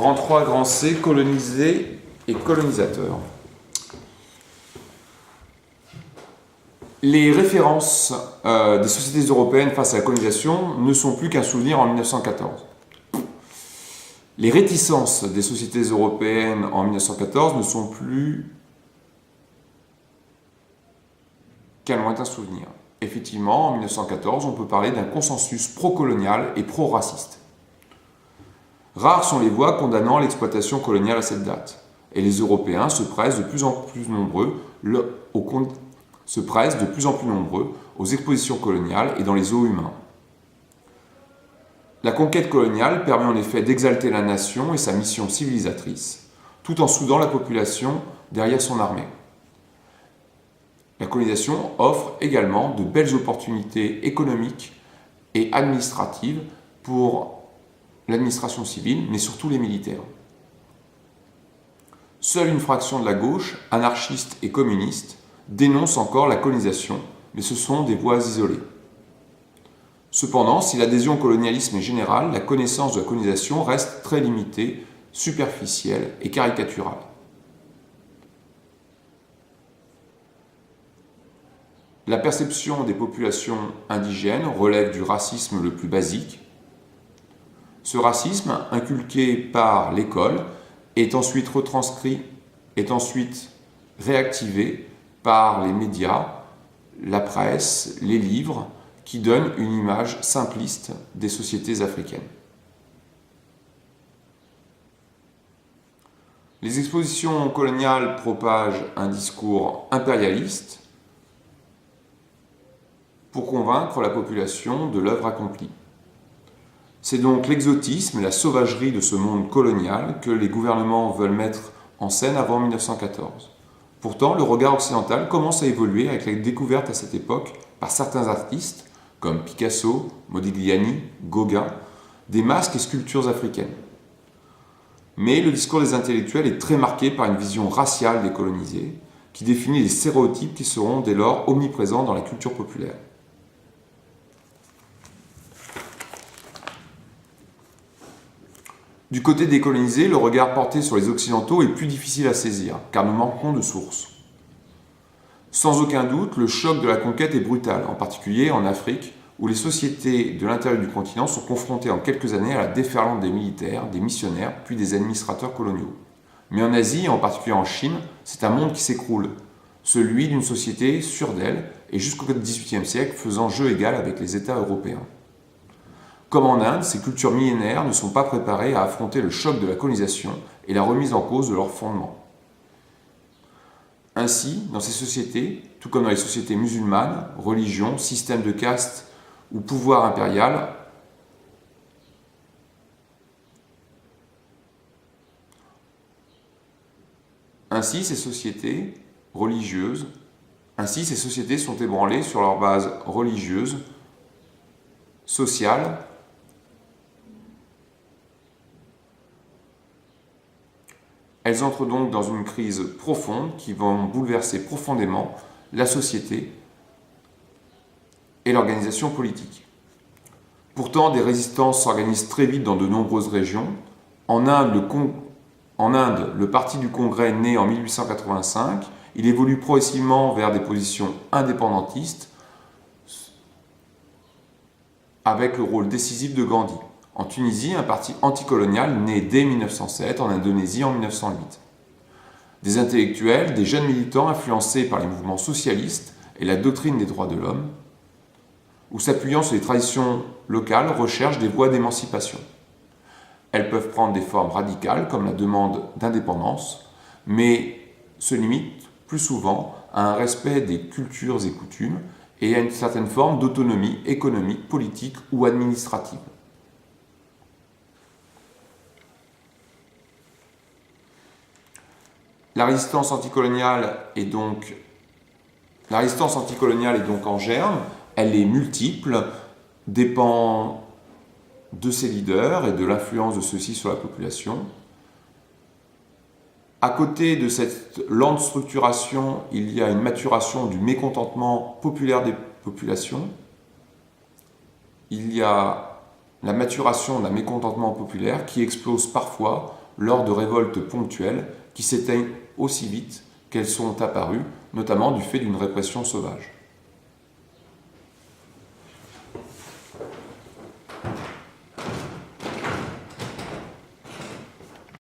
Grand 3, grand C, colonisé et colonisateur. Les références des sociétés européennes face à la colonisation ne sont plus qu'un souvenir en 1914. Les réticences des sociétés européennes en 1914 ne sont plus qu'un lointain souvenir. Effectivement, en 1914, on peut parler d'un consensus pro-colonial et pro-raciste. Rares sont les voix condamnant l'exploitation coloniale à cette date, et les Européens se pressent de plus en plus nombreux aux expositions coloniales et dans les eaux humains. La conquête coloniale permet en effet d'exalter la nation et sa mission civilisatrice, tout en soudant la population derrière son armée. La colonisation offre également de belles opportunités économiques et administratives pour l'administration civile, mais surtout les militaires. Seule une fraction de la gauche, anarchiste et communiste, dénonce encore la colonisation, mais ce sont des voix isolées. Cependant, si l'adhésion au colonialisme est générale, la connaissance de la colonisation reste très limitée, superficielle et caricaturale. La perception des populations indigènes relève du racisme le plus basique. Ce racisme, inculqué par l'école, est ensuite réactivé par les médias, la presse, les livres, qui donnent une image simpliste des sociétés africaines. Les expositions coloniales propagent un discours impérialiste pour convaincre la population de l'œuvre accomplie. C'est donc l'exotisme et la sauvagerie de ce monde colonial que les gouvernements veulent mettre en scène avant 1914. Pourtant, le regard occidental commence à évoluer avec la découverte à cette époque, par certains artistes, comme Picasso, Modigliani, Gauguin, des masques et sculptures africaines. Mais le discours des intellectuels est très marqué par une vision raciale des colonisés, qui définit les stéréotypes qui seront dès lors omniprésents dans la culture populaire. Du côté des colonisés, le regard porté sur les Occidentaux est plus difficile à saisir, car nous manquons de sources. Sans aucun doute, le choc de la conquête est brutal, en particulier en Afrique, où les sociétés de l'intérieur du continent sont confrontées en quelques années à la déferlante des militaires, des missionnaires, puis des administrateurs coloniaux. Mais en Asie, et en particulier en Chine, c'est un monde qui s'écroule, celui d'une société sûre d'elle, et jusqu'au XVIIIe siècle faisant jeu égal avec les États européens. Comme en Inde, ces cultures millénaires ne sont pas préparées à affronter le choc de la colonisation et la remise en cause de leurs fondements. Ainsi, dans ces sociétés, tout comme dans les sociétés musulmanes, religions, systèmes de caste ou pouvoir impérial, ces sociétés sont ébranlées sur leur base religieuse, sociale, elles entrent donc dans une crise profonde qui va bouleverser profondément la société et l'organisation politique. Pourtant, des résistances s'organisent très vite dans de nombreuses régions. En Inde, le Parti du Congrès naît en 1885. Il évolue progressivement vers des positions indépendantistes avec le rôle décisif de Gandhi. En Tunisie, un parti anticolonial naît dès 1907, en Indonésie en 1908. Des intellectuels, des jeunes militants influencés par les mouvements socialistes et la doctrine des droits de l'homme, ou s'appuyant sur les traditions locales, recherchent des voies d'émancipation. Elles peuvent prendre des formes radicales, comme la demande d'indépendance, mais se limitent plus souvent à un respect des cultures et coutumes et à une certaine forme d'autonomie économique, politique ou administrative. La résistance anticoloniale est donc en germe, elle est multiple, dépend de ses leaders et de l'influence de ceux-ci sur la population. À côté de cette lente structuration, il y a une maturation du mécontentement populaire des populations. Il y a la maturation d'un mécontentement populaire qui explose parfois lors de révoltes ponctuelles qui s'éteignent aussi vite qu'elles sont apparues, notamment du fait d'une répression sauvage.